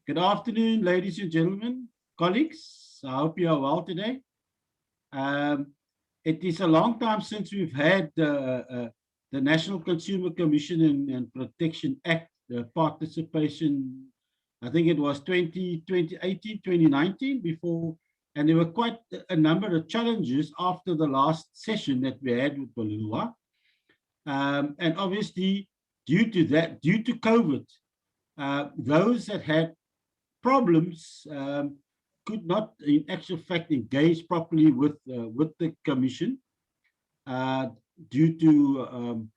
Good afternoon, ladies and gentlemen, colleagues. I hope you are well today. It is a long time since we've had the National Consumer Commission and Protection Act participation. I think it was 2018, 2019 before, and there were quite a number of challenges after the last session that we had with Balua. And obviously, due to COVID, those that had problems could not, in actual fact, engage properly with the commission due to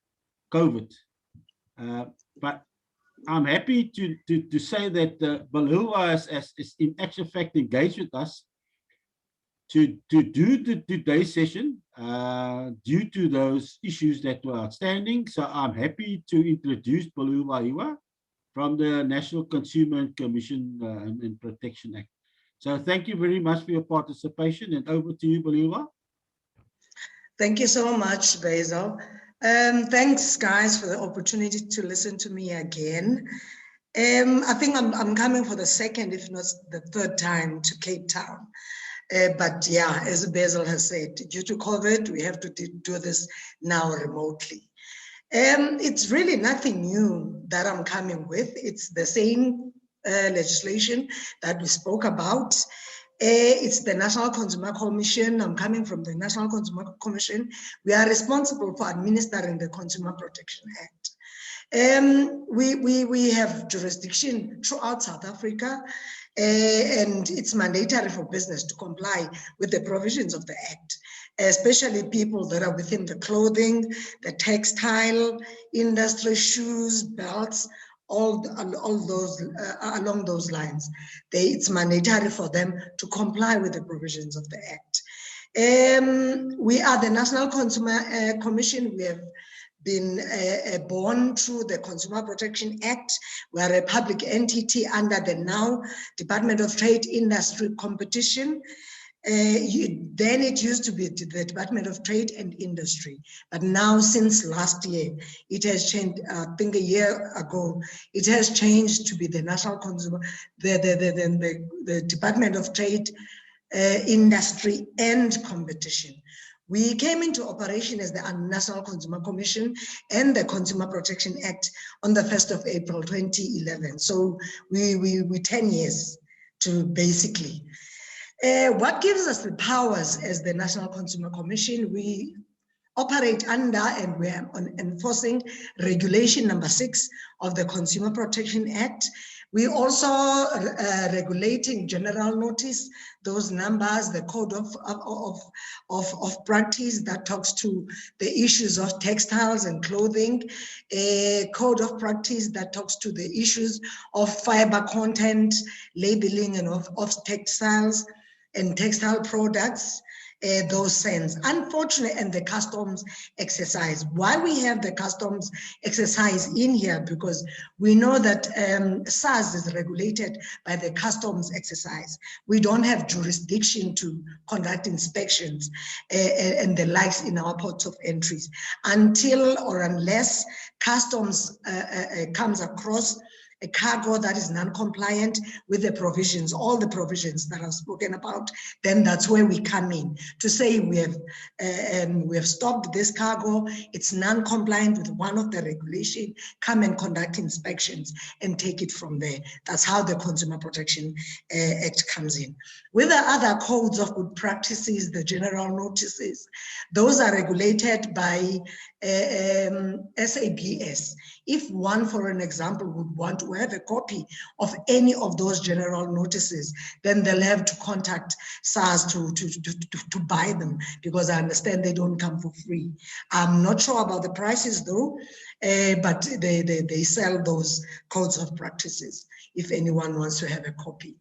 COVID. But I'm happy to say that Balua is in actual fact engaged with us to do today's session due to those issues that were outstanding. So I'm happy to introduce Balua from the National Consumer Commission and Protection Act. So thank you very much for your participation, and over to you, Balua. Thank you so much, Basil. Thanks, guys, for the opportunity to listen to me again. I think I'm coming for the second, if not the third time, to Cape Town. But yeah, as Basil has said, due to COVID, we have to do this now remotely. It's really nothing new that I'm coming with. It's the same legislation that we spoke about. It's the National Consumer Commission. I'm coming from the National Consumer Commission. We are responsible for administering the Consumer Protection Act. We have jurisdiction throughout South Africa, and it's mandatory for business to comply with the provisions of the Act, especially people that are within the clothing, the textile industry, shoes, belts, all those along those lines. It's mandatory for them to comply with the provisions of the Act. We are the National Consumer Commission. We have been born through the Consumer Protection Act. We are a public entity under the now Department of Trade, Industry, Competition. Then it used to be the Department of Trade and Industry, but now since last year, it has changed. I think a year ago, it has changed to be the National Consumer, the Department of Trade, Industry and Competition. We came into operation as the National Consumer Commission and the Consumer Protection Act on the 1st of April 2011. So we 10 years to basically. What gives us the powers as the National Consumer Commission? We operate under and we are enforcing Regulation number 6 of the Consumer Protection Act. We also regulating general notice, those numbers, the code of practice that talks to the issues of textiles and clothing, a code of practice that talks to the issues of fiber content, labeling and of textiles and textile products, those sense. Unfortunately, and the customs exercise. Why we have the customs exercise in here? Because we know that SARS is regulated by the customs exercise. We don't have jurisdiction to conduct inspections and the likes in our ports of entries until or unless customs comes across a cargo that is non-compliant with the provisions, all the provisions that I've spoken about, then that's where we come in to say we have stopped this cargo, it's non-compliant with one of the regulation, come and conduct inspections and take it from there. That's how the Consumer Protection Act comes in. With the other codes of good practices, the general notices, those are regulated by SABS. If one, for an example, would want to have a copy of any of those general notices, then they'll have to contact SARS to buy them, because I understand they don't come for free. I'm not sure about the prices though, but they sell those codes of practices if anyone wants to have a copy.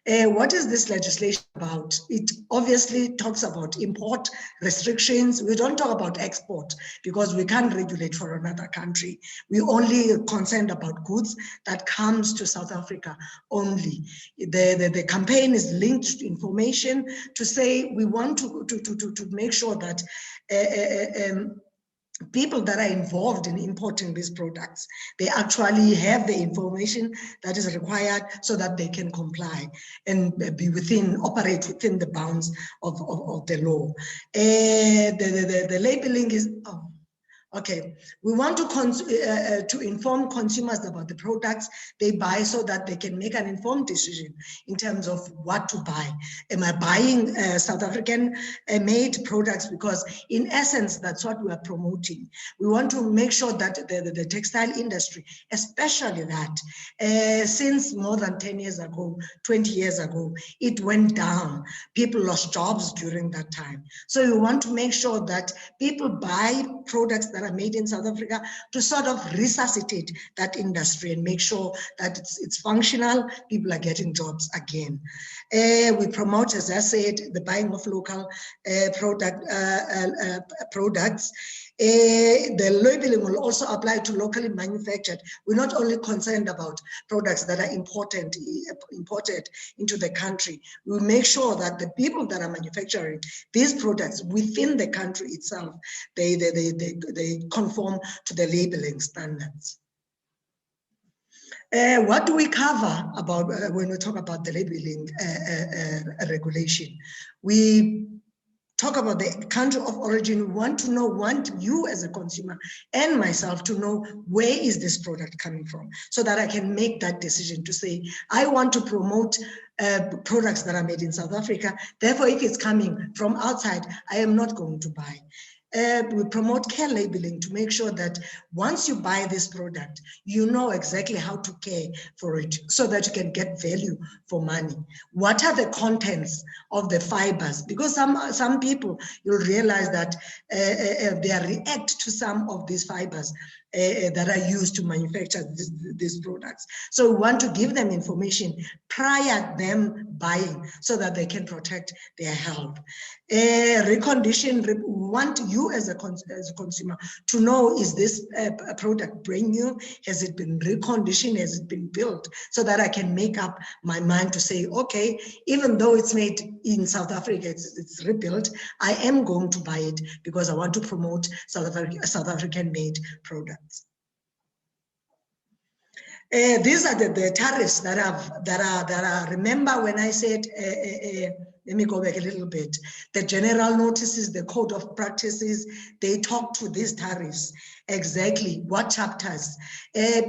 What is this legislation about? It obviously talks about import restrictions. We don't talk about export because we can't regulate for another country. We only concerned about goods that comes to South Africa only. The campaign is linked to information to say we want to make sure that people that are involved in importing these products, they actually have the information that is required so that they can comply and operate within the bounds of the law. The labeling is, okay, we want to inform consumers about the products they buy so that they can make an informed decision in terms of what to buy. Am I buying South African made products? Because in essence, that's what we are promoting. We want to make sure that the textile industry, especially that, since more than 10 years ago, 20 years ago, it went down. People lost jobs during that time. So we want to make sure that people buy products that are made in South Africa to sort of resuscitate that industry and make sure that it's functional, people are getting jobs again. We promote, as I said, the buying of local products. The labeling will also apply to locally manufactured. We're not only concerned about products that are imported into the country. We make sure that the people that are manufacturing these products within the country itself, they conform to the labeling standards. What do we cover about when we talk about the labeling regulation? We talk about the country of origin. We want you as a consumer and myself to know where is this product coming from, so that I can make that decision to say, I want to promote products that are made in South Africa. Therefore, if it's coming from outside, I am not going to buy. We promote care labeling to make sure that once you buy this product, you know exactly how to care for it so that you can get value for money. What are the contents of the fibers? Because some people, you'll realize that they react to some of these fibers that are used to manufacture these products. So we want to give them information prior to them buying so that they can protect their health. Recondition, we want you as a consumer to know, is this product brand new? Has it been reconditioned? Has it been built? So that I can make up my mind to say, okay, even though it's made in South Africa, it's rebuilt, I am going to buy it because I want to promote South African made products. These are the tariffs that are, remember when I said, let me go back a little bit. The general notices, the code of practices, they talk to these tariffs, exactly what chapters.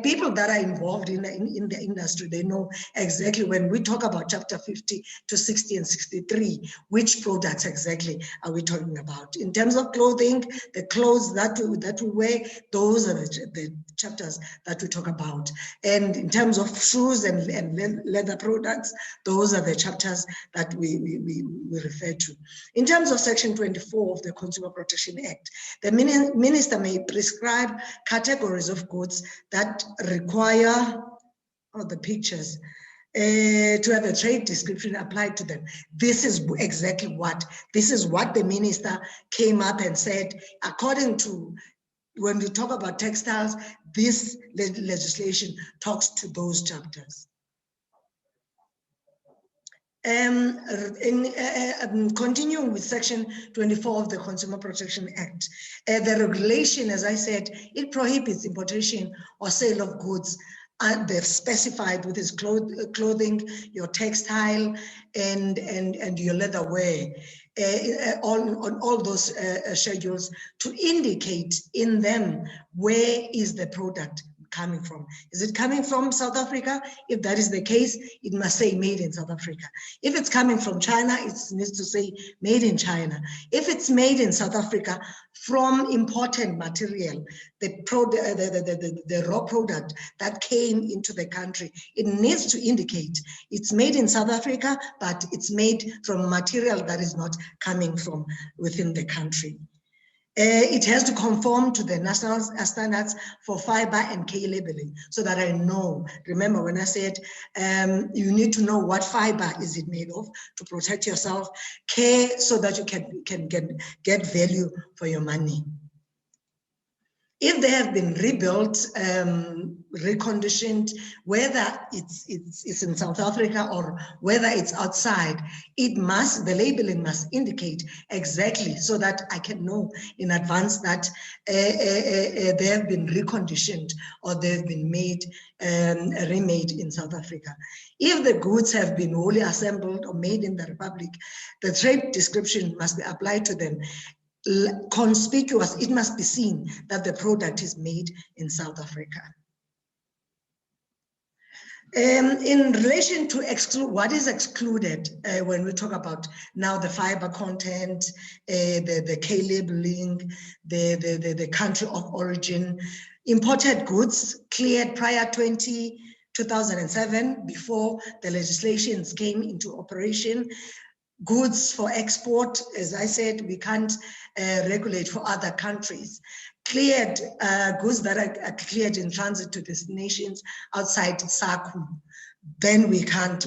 People that are involved in the industry, they know exactly when we talk about chapter 50 to 60 and 63, which products exactly are we talking about. In terms of clothing, the clothes that we wear, those are the chapters that we talk about. And in terms of shoes and leather products, those are the chapters that we refer to. In terms of Section 24 of the Consumer Protection Act, the minister may prescribe categories of goods that require, the pictures, to have a trade description applied to them. This is exactly what the minister came up and said, according to, when we talk about textiles, this legislation talks to those chapters. Continuing with Section 24 of the Consumer Protection Act, the regulation, as I said, it prohibits importation or sale of goods they're specified with its clothing, your textile, and your leatherware, on all those schedules, to indicate in them where is the product coming from. Is it coming from South Africa? If that is the case, it must say made in South Africa. If it's coming from China, it needs to say made in China. If it's made in South Africa from important material, the raw product that came into the country, it needs to indicate it's made in South Africa, but it's made from material that is not coming from within the country. It has to conform to the national standards for fiber and K labeling, so that I know. Remember when I said you need to know what fiber is it made of to protect yourself, K, so that you can get value for your money. If they have been rebuilt, reconditioned, whether it's in South Africa or whether it's outside, the labeling must indicate exactly so that I can know in advance that they have been reconditioned or they've been remade in South Africa. If the goods have been wholly assembled or made in the Republic, the trade description must be applied to them. Conspicuous, it must be seen that the product is made in South Africa. In relation to what is excluded when we talk about now the fiber content, the K labeling, the country of origin, imported goods cleared prior 2007, before the legislations came into operation. Goods for export, as I said, we can't regulate for other countries. Cleared goods that are cleared in transit to destinations outside SACU, then we can't,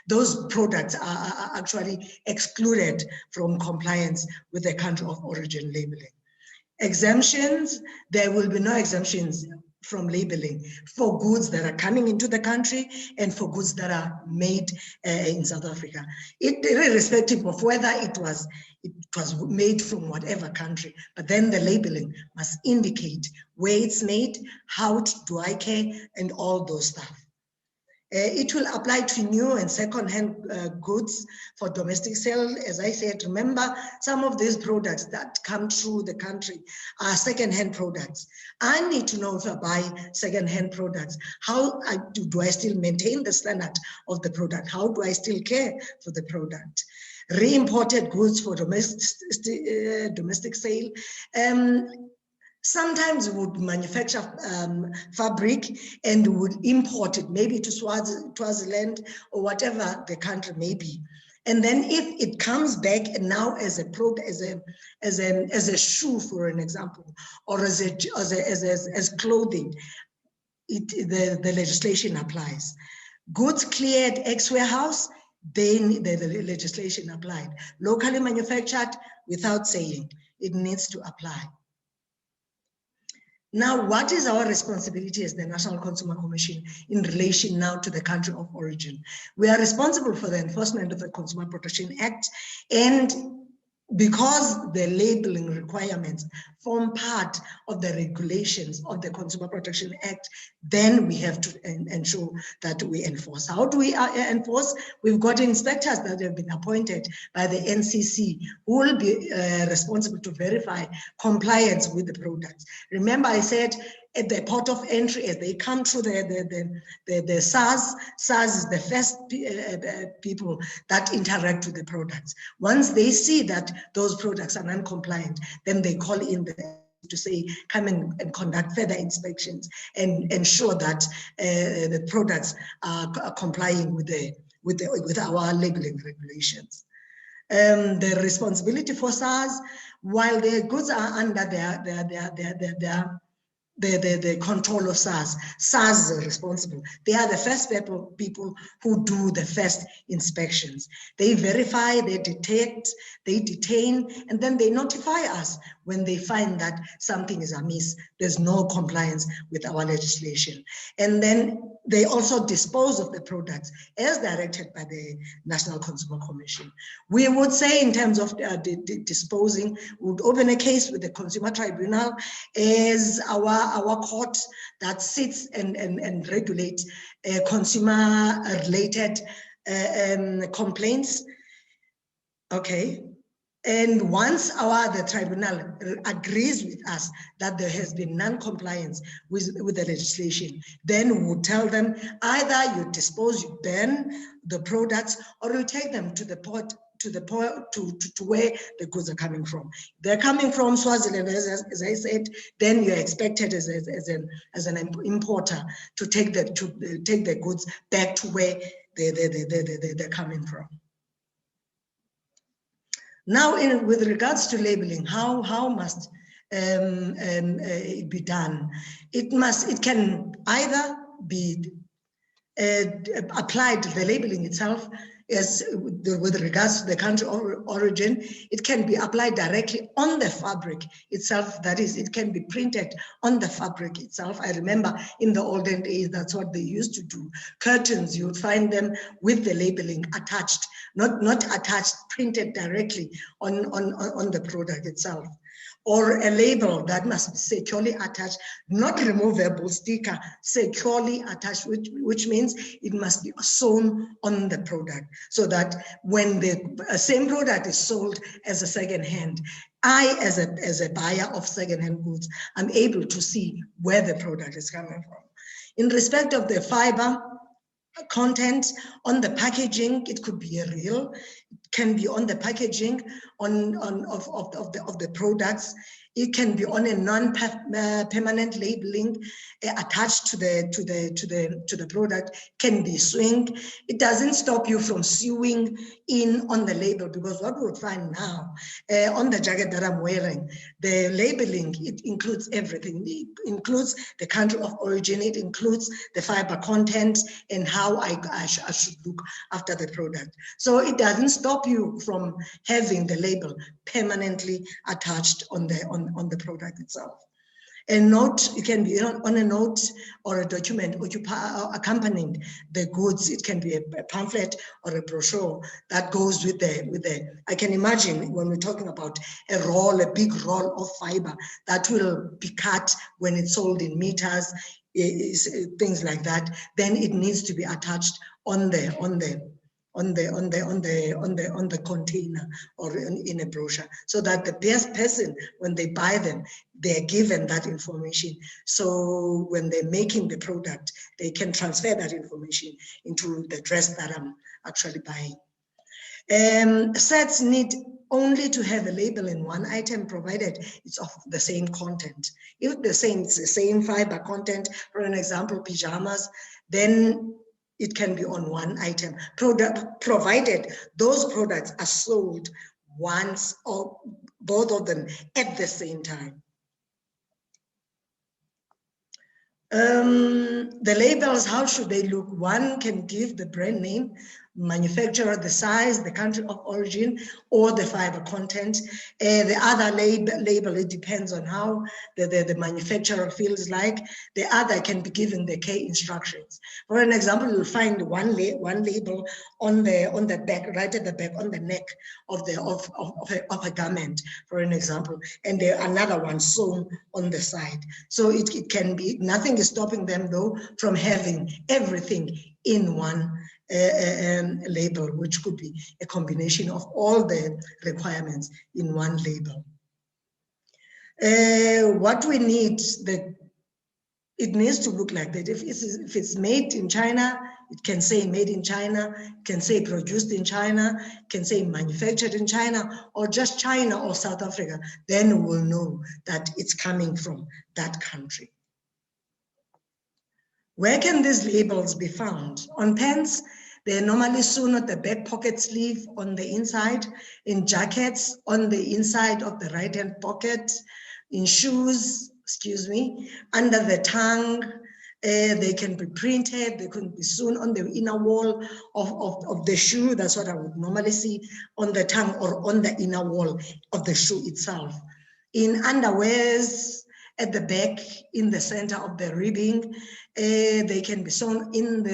those products are actually excluded from compliance with the country of origin labeling. Exemptions, there will be no exemptions from labeling for goods that are coming into the country and for goods that are made in South Africa, irrespective of whether it was made from whatever country. But then the labeling must indicate where it's made, how do I care, and all those stuff. It will apply to new and second-hand goods for domestic sale. As I said, remember, some of these products that come through the country are second-hand products. I need to know if I buy second-hand products, how do I still maintain the standard of the product? How do I still care for the product? Re-imported goods for domestic sale. Sometimes we would manufacture fabric and would import it maybe to Swaziland or whatever the country may be. And then if it comes back and now as a product, as a shoe, for an example, or as clothing, the legislation applies. Goods cleared ex-warehouse, then the legislation applied. Locally manufactured, without saying, it needs to apply. Now, what is our responsibility as the National Consumer Commission in relation now to the country of origin? We are responsible for the enforcement of the Consumer Protection Act, and because the labeling requirements form part of the regulations of the Consumer Protection Act, then we have to ensure that we enforce. How do we enforce? We've got inspectors that have been appointed by the NCC who will be responsible to verify compliance with the products. Remember, I said at the port of entry, as they come through the SARS is the first people that interact with the products. Once they see that those products are non-compliant, then they call in to say, come and conduct further inspections and ensure that the products are complying with our labeling regulations. The responsibility for SARS, while the goods are under the control of SARS. SARS is responsible. They are the first people who do the first inspections. They verify, they detect, they detain, and then they notify us when they find that something is amiss, there's no compliance with our legislation. And then they also dispose of the products as directed by the National Consumer Commission. We would say in terms of disposing, we would open a case with the Consumer Tribunal as our court that sits and regulates consumer-related complaints. Okay. And once the tribunal agrees with us that there has been non-compliance with the legislation, then we would tell them either you dispose, you ban the products, or you take them to the port, to where the goods are coming from. They're coming from Swaziland, as I said, then you're expected as an importer to take the goods back to where they're coming from. Now, with regards to labeling, how must it be done? It can either be applied the labeling itself as with regards to the country of origin, it can be applied directly on the fabric itself. That is, it can be printed on the fabric itself. I remember in the olden days, that's what they used to do. Curtains, you would find them with the labeling attached, not attached, printed directly on the product itself. Or a label that must be securely attached, not removable sticker, securely attached, which means it must be sewn on the product, so that when the same product is sold as a second-hand, I, as a buyer of second-hand goods, I'm able to see where the product is coming from. In respect of the fiber content on the packaging, it could be a reel, it can be on the packaging of the products. It can be on a non-permanent labeling attached to the product. Can be swing. It doesn't stop you from sewing in on the label, because what we would find now on the jacket that I'm wearing, the labeling, it includes everything. It includes the country of origin. It includes the fiber content and how I should look after the product. So it doesn't stop you from having the label permanently attached on the product itself. A note, it can be on a note or a document accompanying the goods. It can be a pamphlet or a brochure that goes with the. I can imagine when we're talking about a big roll of fiber that will be cut when it's sold in meters, things like that. Then it needs to be attached on the container or in a brochure, so that the best person, when they buy them, they're given that information. So when they're making the product, they can transfer that information into the dress that I'm actually buying. Sets need only to have a label in one item, provided it's of the same content. If it's the same fiber content, for an example, pajamas, then it can be on one item, provided those products are sold once or both of them at the same time. The labels, how should they look? One can give the brand name, manufacturer, the size, the country of origin, or the fiber content. The other label, it depends on how the manufacturer feels like. The other can be given the key instructions. For an example, you'll find one label on the back, right at the back, on the neck of a garment, for an example, and another one sewn on the side. So it can be, nothing is stopping them though from having everything in one label, which could be a combination of all the requirements in one label. What we need, it needs to look like that. If it's made in China, it can say made in China, it can say produced in China, it can say manufactured in China, or just China or South Africa. Then we'll know that it's coming from that country. Where can these labels be found? On pants, they're normally sewn at the back pocket sleeve on the inside, in jackets on the inside of the right-hand pocket, in shoes, under the tongue. They can be printed, they can be sewn on the inner wall of the shoe. That's what I would normally see, on the tongue or on the inner wall of the shoe itself. In underwears, at the back, in the center of the ribbing, they can be sewn into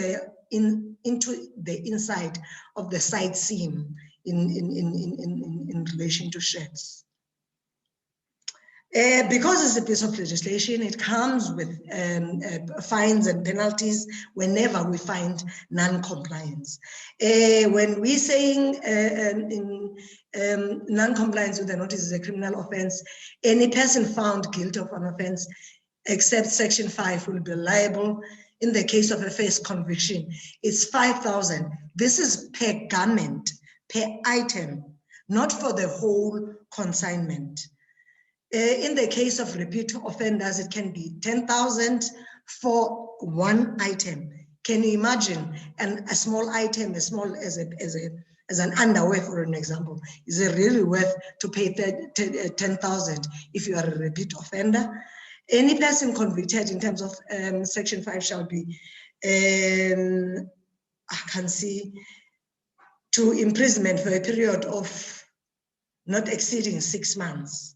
the inside of the side seam in relation to shirts. Because it's a piece of legislation, it comes with fines and penalties whenever we find non-compliance. When we're saying non-compliance with the notice is a criminal offense, any person found guilty of an offense except Section 5 will be liable. In the case of a first conviction, it's 5,000. This is per garment, per item, not for the whole consignment. In the case of repeat offenders, it can be 10,000 for one item. Can you imagine? And a small item, as small as an underwear, for an example, is it really worth to pay 10,000 if you are a repeat offender? Any person convicted in terms of Section 5 shall be can see, to imprisonment for a period of not exceeding 6 months.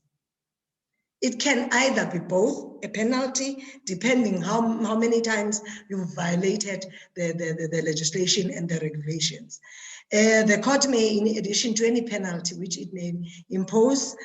It can either be both, a penalty, depending how many times you've violated the legislation and the regulations. The court may, in addition to any penalty which it may impose,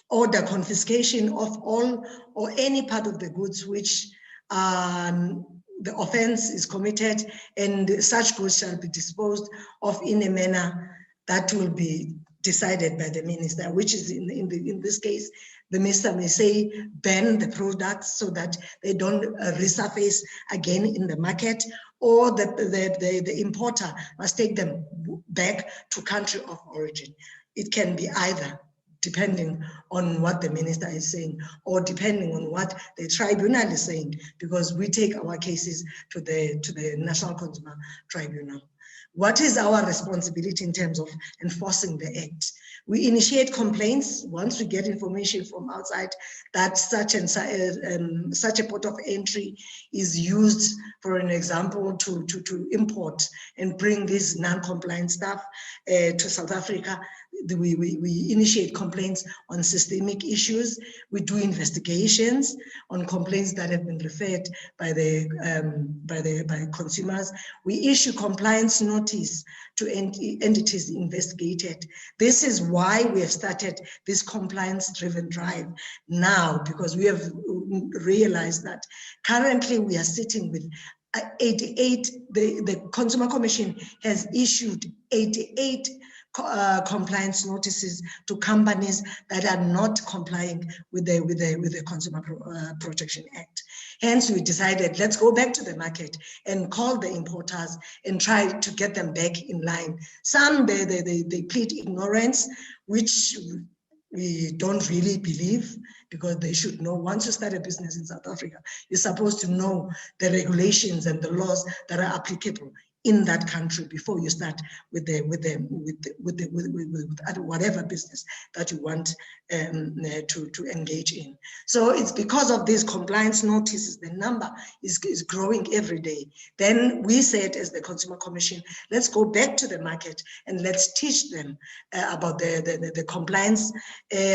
order confiscation of all or any part of the goods which the offense is committed, and such goods shall be disposed of in a manner that will be decided by the minister, which is in this case, the minister may say ban the products so that they don't resurface again in the market, or the importer must take them back to country of origin. It can be either, depending on what the minister is saying, or depending on what the tribunal is saying, because we take our cases to the National Consumer Tribunal. What is our responsibility in terms of enforcing the act? We initiate complaints once we get information from outside that such a port of entry is used, for an example, to import and bring this non-compliant stuff to South Africa. We initiate complaints on systemic issues. We do investigations on complaints that have been referred by consumers. We issue compliance notice to entities investigated. This is why we have started this compliance-driven drive now, because we have realized that currently we are sitting with 88. The Consumer Commission has issued 88 compliance notices to companies that are not complying with the Consumer Protection Act. Hence, we decided, let's go back to the market and call the importers and try to get them back in line. Some, they plead ignorance, which we don't really believe, because they should know. Once you start a business in South Africa, you're supposed to know the regulations and the laws that are applicable in that country before you start with whatever business that you want to engage in. So it's because of these compliance notices, the number is growing every day. Then we said, as the Consumer Commission, let's go back to the market and let's teach them about the compliance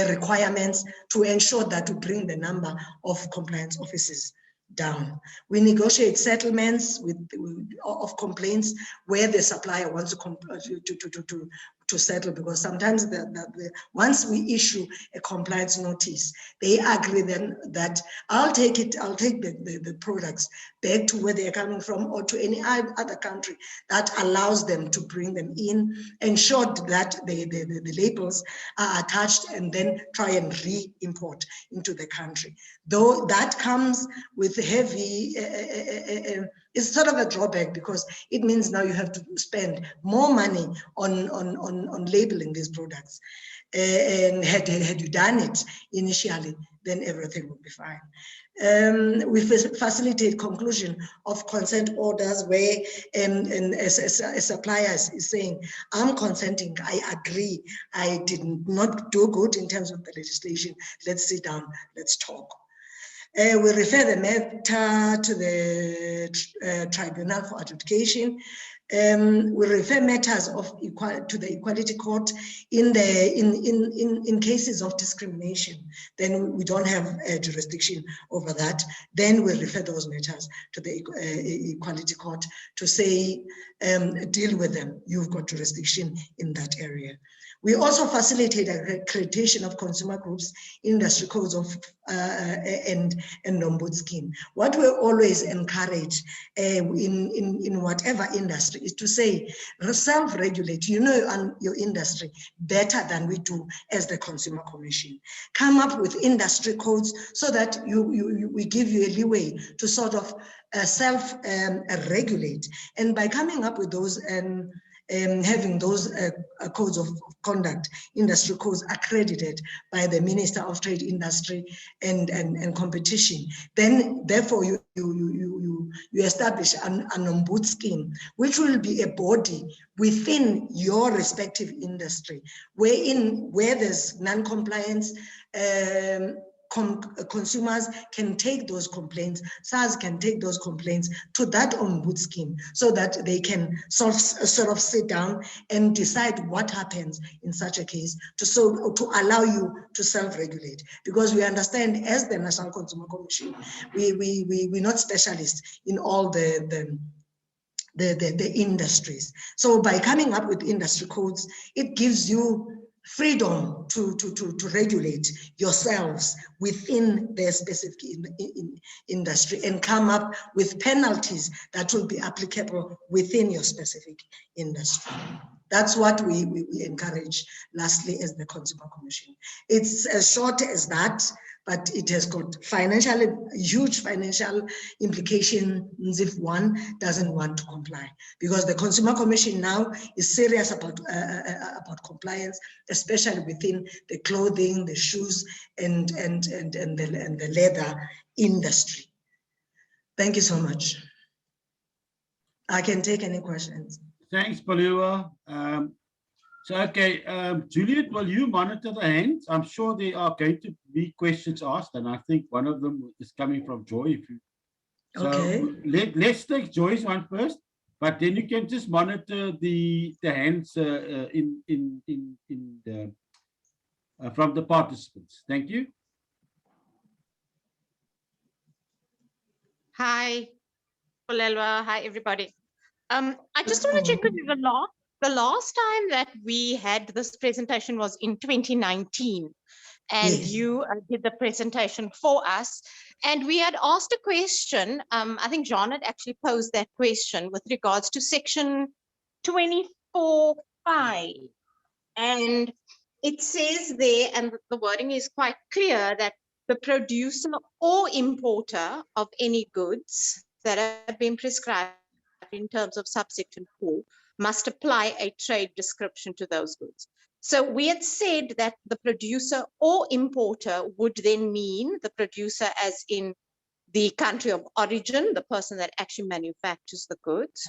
requirements to ensure that we bring the number of compliance officers down. We negotiate settlements of complaints where the supplier wants to settle, because sometimes once we issue a compliance notice, they agree then that I'll take the products back to where they're coming from, or to any other country that allows them to bring them in, ensure that the labels are attached, and then try and re-import into the country. Though that comes with heavy, it's sort of a drawback, because it means now you have to spend more money on labeling these products. And had you done it initially, then everything would be fine. We facilitate conclusion of consent orders where a supplier is saying, I'm consenting, I agree, I did not do good in terms of the legislation, let's sit down, let's talk. We refer the matter to the Tribunal for Adjudication. We refer matters to the Equality Court in cases of discrimination. Then we don't have jurisdiction over that. Then we refer those matters to the Equality Court to say, deal with them. You've got jurisdiction in that area. We also facilitate accreditation of consumer groups, industry codes of and Ombuds scheme. What we always encourage in whatever industry is to say, self-regulate. You know your industry better than we do as the Consumer Commission. Come up with industry codes so that we give you a leeway to sort of self-regulate. And by coming up with those having those codes of conduct, industry codes accredited by the Minister of Trade, Industry and Competition, then therefore you establish an Ombuds scheme, which will be a body within your respective industry, where there's non-compliance consumers can take those complaints, SARS can take those complaints to that ombuds scheme so that they can sort of sit down and decide what happens in such a case to allow you to self-regulate. Because we understand as the National Consumer Commission, we're not specialists in all the industries. So by coming up with industry codes, it gives you freedom to regulate yourselves within their specific industry and come up with penalties that will be applicable within your specific industry. That's what we encourage, lastly, as the Consumer Commission. It's as short as that, but it has got huge financial implications if one doesn't want to comply. Because the Consumer Commission now is serious about compliance, especially within the clothing, the shoes, and the leather industry. Thank you so much. I can take any questions. Thanks, Paliwa. Okay, Juliet, will you monitor the hands? I'm sure there are going to be questions asked, and I think one of them is coming from Joy. Okay. Let's take Joy's one first, but then you can just monitor the hands from the participants. Thank you. Hi, Polelwa. Hi, everybody. I just want to check with you. The last time that we had this presentation was in 2019, and Yes. you did the presentation for us. And we had asked a question. I think John had actually posed that question with regards to section 24(5). And it says there, and the wording is quite clear, that the producer or importer of any goods that have been prescribed in terms of subsection 4 must apply a trade description to those goods. So we had said that the producer or importer would then mean the producer as in the country of origin, the person that actually manufactures the goods,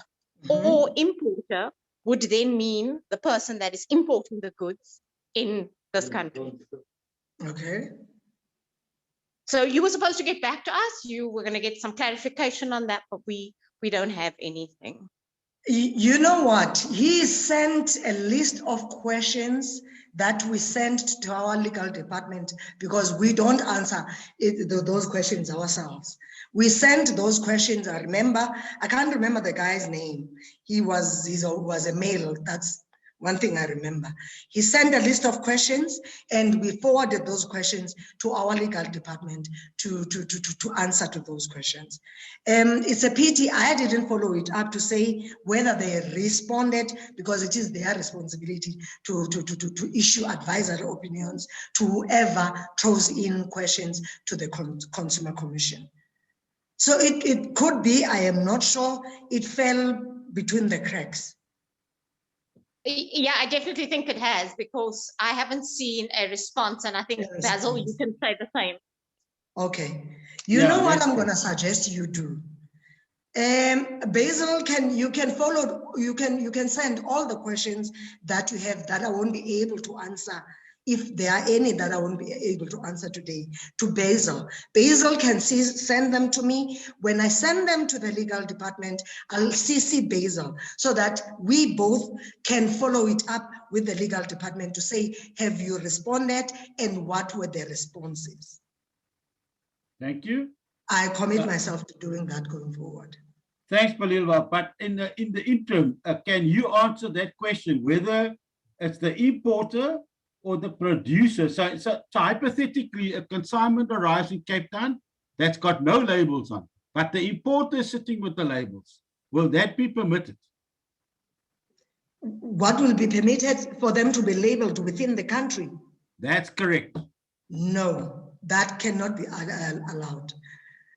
or importer would then mean the person that is importing the goods in this country. Okay. So you were supposed to get back to us. You were going to get some clarification on that, but we don't have anything. You know what? He sent a list of questions that we sent to our legal department because we don't answer those questions ourselves. We sent those questions. I remember, I can't remember the guy's name. He was a male. That's one thing I remember. He sent a list of questions and we forwarded those questions to our legal department to answer to those questions. It's a pity I didn't follow it up to say whether they responded, because it is their responsibility to issue advisory opinions to whoever throws in questions to the Consumer Commission. So it could be, I am not sure, it fell between the cracks. Yeah, I definitely think it has, because I haven't seen a response, and I think Basil, you can say the same. Okay, you know what I'm going to suggest you do. Basil, you can send all the questions that you have that I won't be able to answer, if there are any that I won't be able to answer today, to Basil. Basil can send them to me. When I send them to the legal department, I'll CC Basil so that we both can follow it up with the legal department to say, have you responded and what were the responses? Thank you. I commit myself to doing that going forward. Thanks, Palilwa. But in the interim, can you answer that question, whether it's the importer or the producer? So hypothetically, a consignment arrives in Cape Town that's got no labels on, but the importer is sitting with the labels. Will that be permitted? What will be permitted? For them to be labeled within the country? That's correct. No, that cannot be allowed.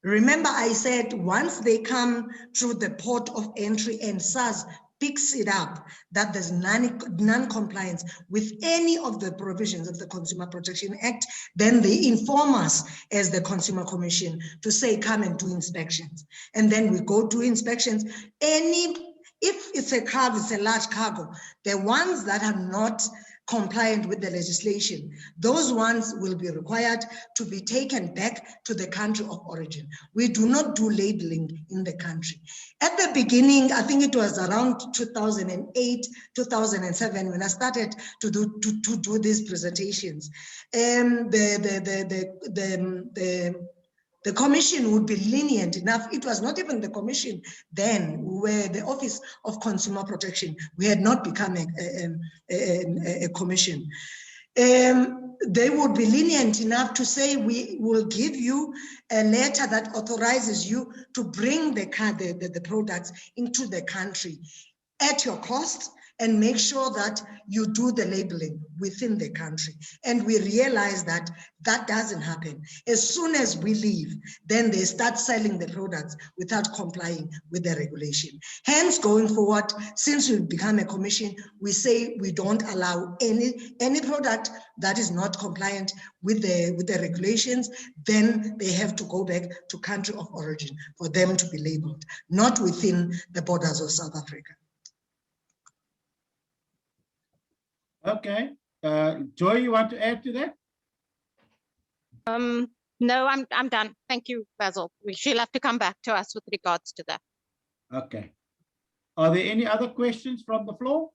Remember, I said once they come through the port of entry and SARS picks it up that there's non-compliance with any of the provisions of the Consumer Protection Act, then they inform us as the Consumer Commission to say, come and do inspections. And then we go do inspections. If it's a cargo, it's a large cargo, the ones that are not compliant with the legislation, those ones will be required to be taken back to the country of origin. We do not do labeling in the country. At the beginning, I think it was around 2008, 2007, when I started to do these presentations, the commission would be lenient enough. It was not even the commission then, where the Office of Consumer Protection, we had not become a commission. They would be lenient enough to say, we will give you a letter that authorizes you to bring the products into the country at your cost, and make sure that you do the labeling within the country. And we realize that that doesn't happen. As soon as we leave, then they start selling the products without complying with the regulation. Hence, going forward, since we've become a commission, we say we don't allow any product that is not compliant with the regulations. Then they have to go back to country of origin for them to be labeled, not within the borders of South Africa. Okay. Joy, you want to add to that? No, I'm done. Thank you, Basil. She'll have to come back to us with regards to that. Okay. Are there any other questions from the floor?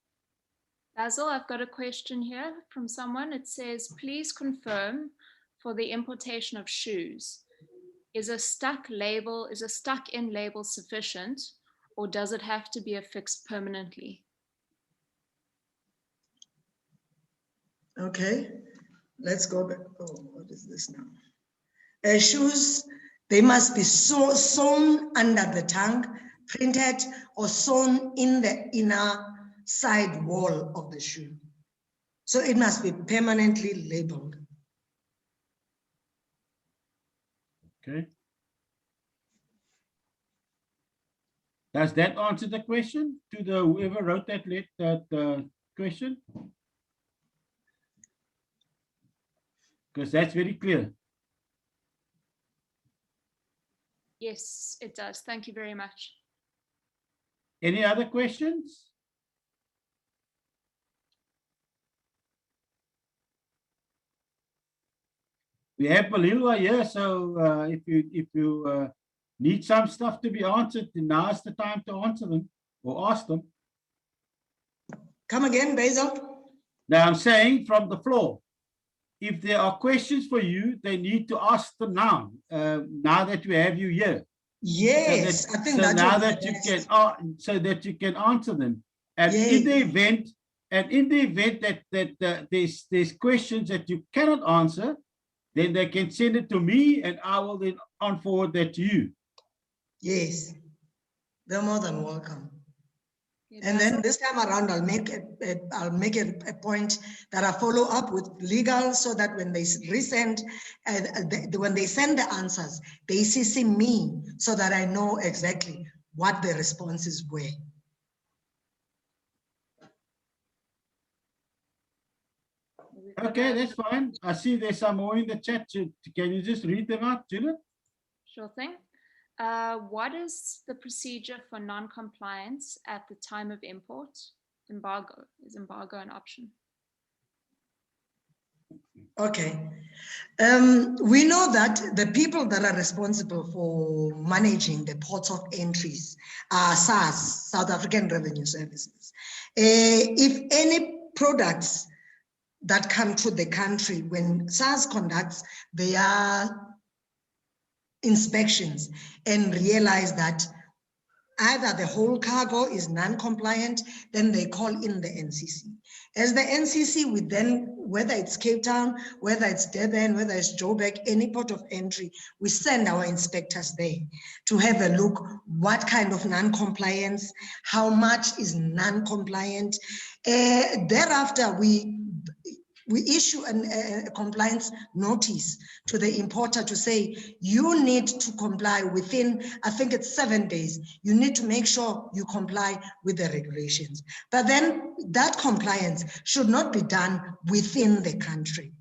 Basil, I've got a question here from someone. It says, please confirm for the importation of shoes, is a stuck-in label sufficient, or does it have to be affixed permanently? Okay, let's go back. Oh, what is this now? Shoes, they must be sewn under the tongue, printed, or sewn in the inner side wall of the shoe. So it must be permanently labeled. Okay. Does that answer the question to the whoever wrote that question? Because that's very clear. Yes, it does. Thank you very much. Any other questions? We have Balilwa here, so if you need some stuff to be answered, then now's the time to answer them or ask them. Come again, Basil? Now I'm saying from the floor, if there are questions for you, they need to ask them now. Now that we have you here. Yes, so I think so that now that you can, so that you can answer them. And Yes. in the event, that there's questions that you cannot answer, then they can send it to me, and I will then forward that to you. Yes, they're more than welcome. Yeah, And Basil, then this time around, I'll make a point that I follow up with legal, so that when they resend, when they send the answers, they CC me, so that I know exactly what the responses were. Okay, that's fine. I see there's some more in the chat. Can you just read them out, Judith? sure thing. What is the procedure for non-compliance at the time of import? Embargo. Is embargo an option? Okay. We know that the people that are responsible for managing the ports of entries are SARS, South African Revenue Services. If any products that come to the country, when SARS conducts their inspections and realize that either the whole cargo is non-compliant, then they call in the NCC. As the NCC, we then, whether it's Cape Town, whether it's Durban, whether it's Joburg, any port of entry, we send our inspectors there to have a look what kind of non-compliance, how much is non-compliant. Thereafter, we issue a compliance notice to the importer to say, you need to comply within, I think it's 7 days. You need to make sure you comply with the regulations. But then that compliance should not be done within the country.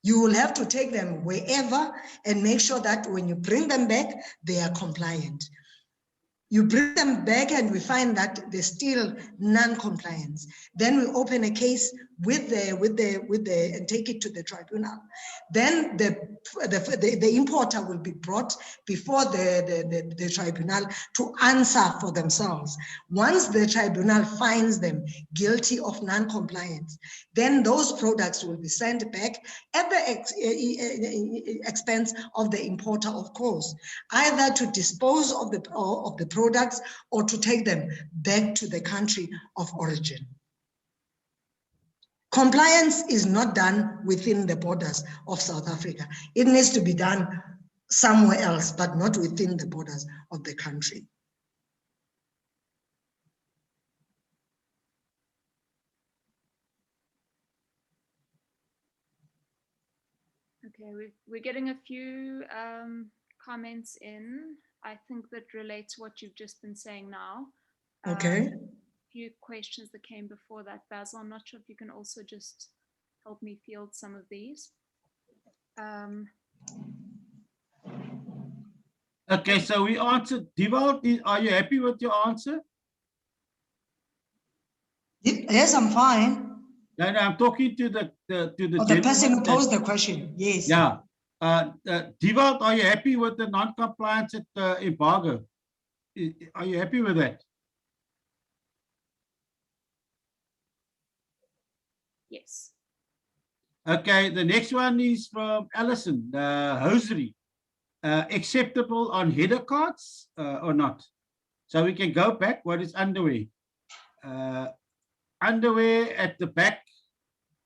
You will have to take them wherever and make sure that when you bring them back, they are compliant. You bring them back and we find that they're still non-compliance. Then we open a case and take it to the tribunal. Then the importer will be brought before the tribunal to answer for themselves. Once the tribunal finds them guilty of non-compliance, then those products will be sent back at the expense of the importer, of course, either to dispose of the products or to take them back to the country of origin. Compliance is not done within the borders of South Africa. It needs to be done somewhere else, but not within the borders of the country. Okay, we're getting a few comments in. I think that relate to what you've just been saying now. Okay. A few questions that came before that, Basil. I'm not sure if you can also just help me field some of these. Okay, so we answered. Dewald, are you happy with your answer? Yes, I'm fine. No, I'm talking to the The person who posed the question. Yes. Yeah. Dewald, are you happy with the non-compliance at embargo? Are you happy with that? Yes. Okay, the next one is from Alison, hosiery. Acceptable on header cards or not? So we can go back. What is underwear? Underwear at the back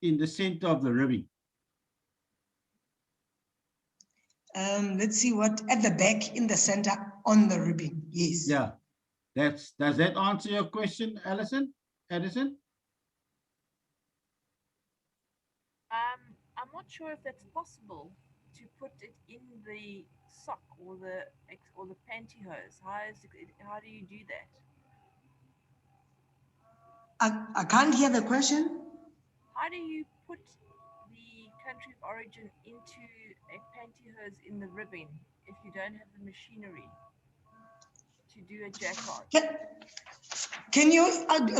in the center of the ribbing. Let's see what at the back in the center on the ribbing. Yes. Yeah. Does that answer your question, Alison? Addison? I'm not sure if that's possible to put it in the sock or the pantyhose. How do you do that? I can't hear the question. How do you put the country of origin into a pantyhose in the ribbing if you don't have the machinery to do a jacquard? Can you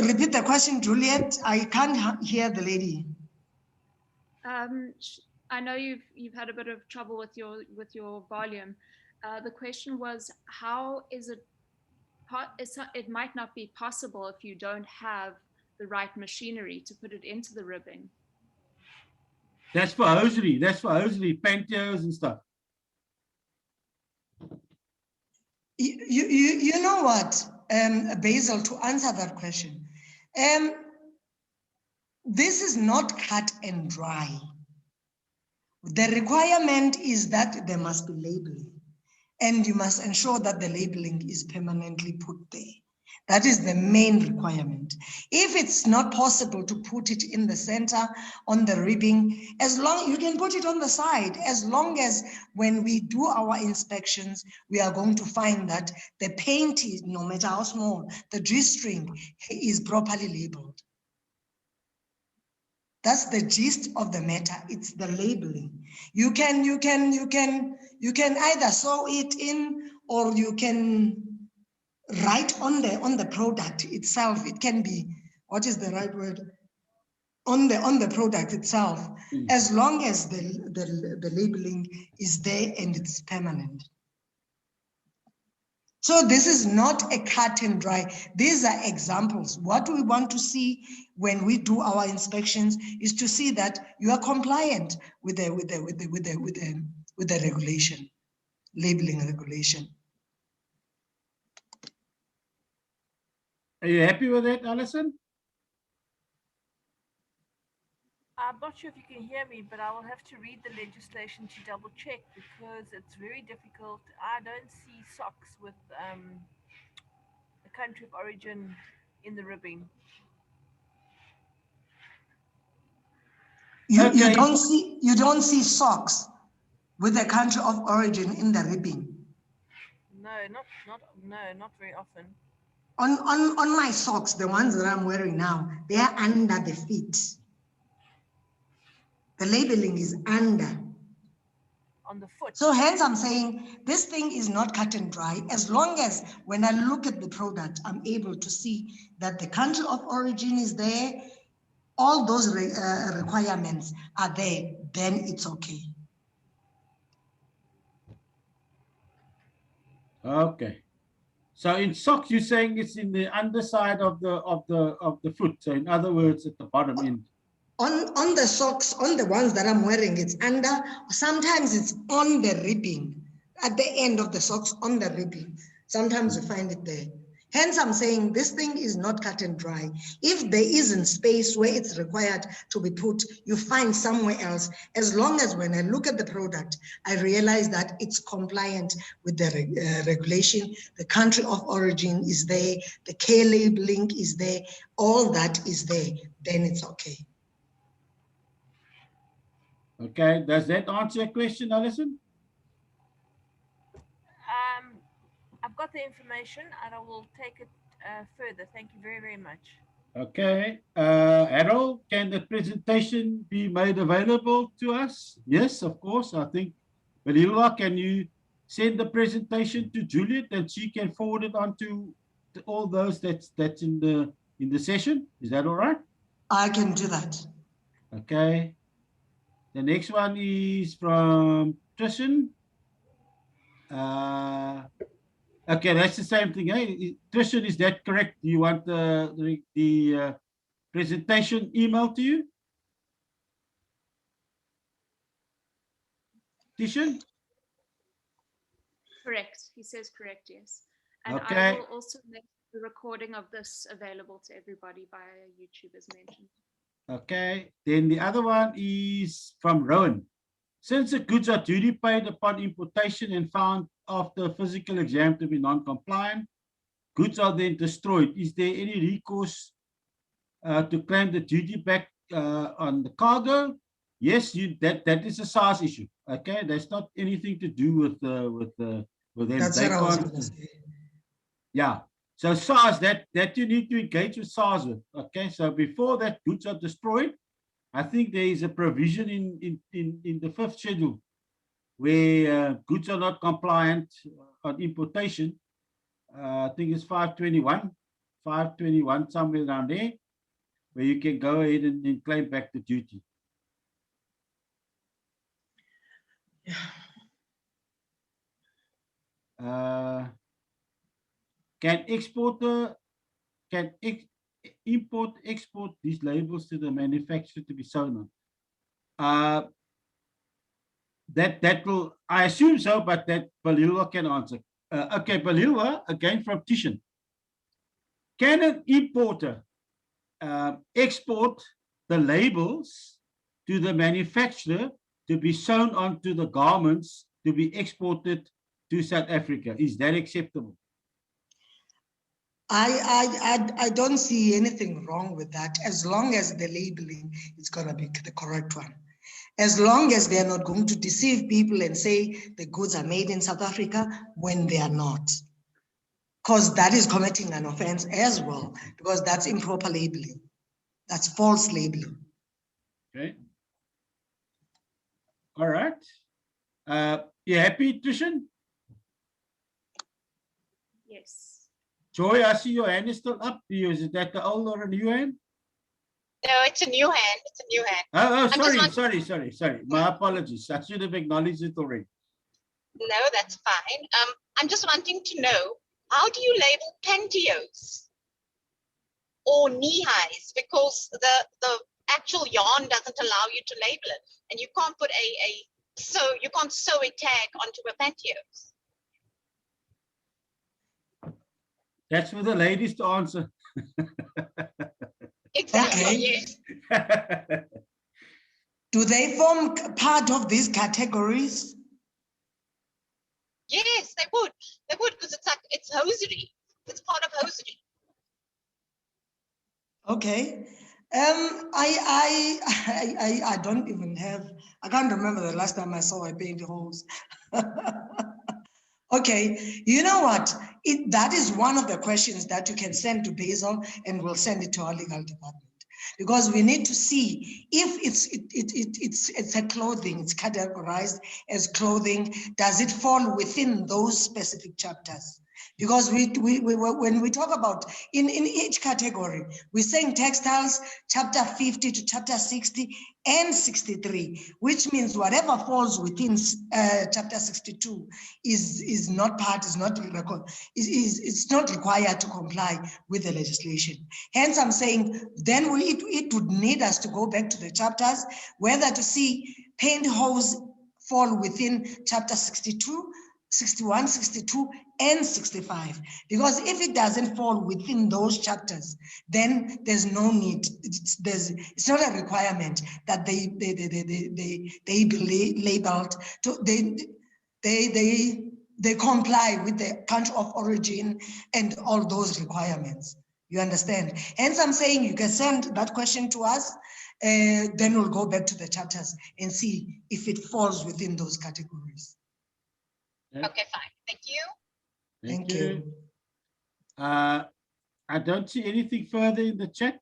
repeat the question, Juliet? I can't hear the lady. I know you've had a bit of trouble with your volume. The question was, how is it? It might not be possible if you don't have the right machinery to put it into the ribbing. That's for hosiery. That's for hosiery, pantyhose and stuff. You know what, Basil, to answer that question, this is not cut and dry. The requirement is that there must be labeling, and you must ensure that the labeling is permanently put there. That is the main requirement. If it's not possible to put it in the center on the ribbing, as long you can put it on the side, as long as when we do our inspections, we are going to find that the paint is, no matter how small, the G-string is properly labeled. That's the gist of the matter. It's the labeling. You can either sew it in, or you can write on the product itself. It can be, what is the right word? On the product itself, as long as the labeling is there and it's permanent. So this is not a cut and dry. These are examples. What we want to see when we do our inspections is to see that you are compliant with the regulation, labeling regulation. Are you happy with that, Alison? I'm not sure if you can hear me, but I will have to read the legislation to double check because it's very difficult. I don't see socks with the country of origin in the ribbing. You don't see socks with the country of origin in the ribbing. No, not very often. On my socks, the ones that I'm wearing now, they are under the feet. The labeling is under. on the foot. So hence I'm saying this thing is not cut and dry, as long as when I look at the product, I'm able to see that the country of origin is there, all those requirements are there, then it's okay. Okay. So in socks, you're saying it's in the underside of the foot. So in other words, at the bottom end. On the socks, on the ones that I'm wearing, it's under, sometimes it's on the ribbing, at the end of the socks, on the ribbing. Sometimes you find it there. Hence, I'm saying this thing is not cut and dry. If there isn't space where it's required to be put, you find somewhere else. As long as when I look at the product, I realize that it's compliant with the regulation, the country of origin is there, the care labeling is there, all that is there, then it's okay. Okay, does that answer your question, Alison? I've got the information and I will take it further. Thank you very, very much. Okay, Harold, can the presentation be made available to us? Yes, of course. I think, Belilwa, can you send the presentation to Juliet and she can forward it on to all those that's in the session? Is that all right? I can do that. Okay. The next one is from Trishan. Okay, that's the same thing. Hey, Trishan, is that correct? Do you want the presentation emailed to you? Trishan? Correct. He says correct, yes. And Okay. I will also make the recording of this available to everybody via YouTube as mentioned. Okay. Then the other one is from Rowan. Since the goods are duty paid upon importation and found after physical exam to be non-compliant, goods are then destroyed. Is there any recourse to claim the duty back on the cargo? Yes, that is a SARS issue. Okay, that's not anything to do with them. That's what I was going to say. Yeah. So SARS, that you need to engage with SARS with. Okay, so before that goods are destroyed, I think there is a provision in the 5th schedule where goods are not compliant on importation. I think it's 521, somewhere around there, where you can go ahead and claim back the duty. Can import export these labels to the manufacturer to be sewn on? That will, I assume so, but that Balilwa can answer. Okay, Balilwa, again from Tishan. Can an importer export the labels to the manufacturer to be sewn onto the garments to be exported to South Africa? Is that acceptable? I don't see anything wrong with that, as long as the labeling is going to be the correct one. As long as they're not going to deceive people and say the goods are made in South Africa when they are not. Because that is committing an offense as well, because that's improper labeling. That's false labeling. Okay. All right. You happy, Trishan? Yes. Joy, I see your hand is still up. Is that the old or a new hand? No, it's a new hand. It's a new hand. Sorry. My apologies. I should have acknowledged it already. No, that's fine. I'm just wanting to know, how do you label pantyhose or knee-highs? Because the actual yarn doesn't allow you to label it, and you can't put you can't sew a tag onto a pantyhose. That's for the ladies to answer. Exactly. Okay. Yes. Do they form part of these categories? Yes, they would. They would, because it's hosiery. It's part of hosiery. Okay. I don't even have, I can't remember the last time I saw a pantyhose. Okay, you know what? That is one of the questions that you can send to Basil, and we'll send it to our legal department. because we need to see if it's a clothing, it's categorized as clothing, does it fall within those specific chapters? Because when we talk about in each category, we're saying textiles, chapter 50 to chapter 60 and 63, which means whatever falls within chapter 62 is not part, is not record, it's not required to comply with the legislation. Hence, I'm saying then it would need us to go back to the chapters, whether to see pantyhose fall within chapter 62, 61, 62, and 65. Because if it doesn't fall within those chapters, then there's no need. It's not a requirement that they be labeled to they comply with the country of origin and all those requirements. You understand? Hence, I'm saying you can send that question to us, then we'll go back to the chapters and see if it falls within those categories. Okay, fine. Thank you. Thank you. I don't see anything further in the chat.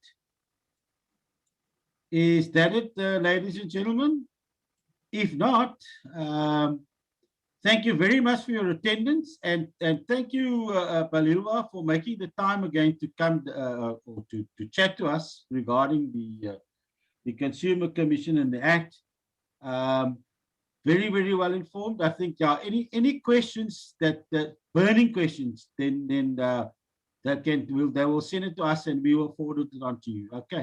Is that it, ladies and gentlemen? If not, thank you very much for your attendance, and thank you, Balilwa, for making the time again to come or to chat to us regarding the Consumer Commission and the Act. Very, very well informed. I think, yeah, any questions that burning questions, then they will send it to us and we will forward it on to you. Okay.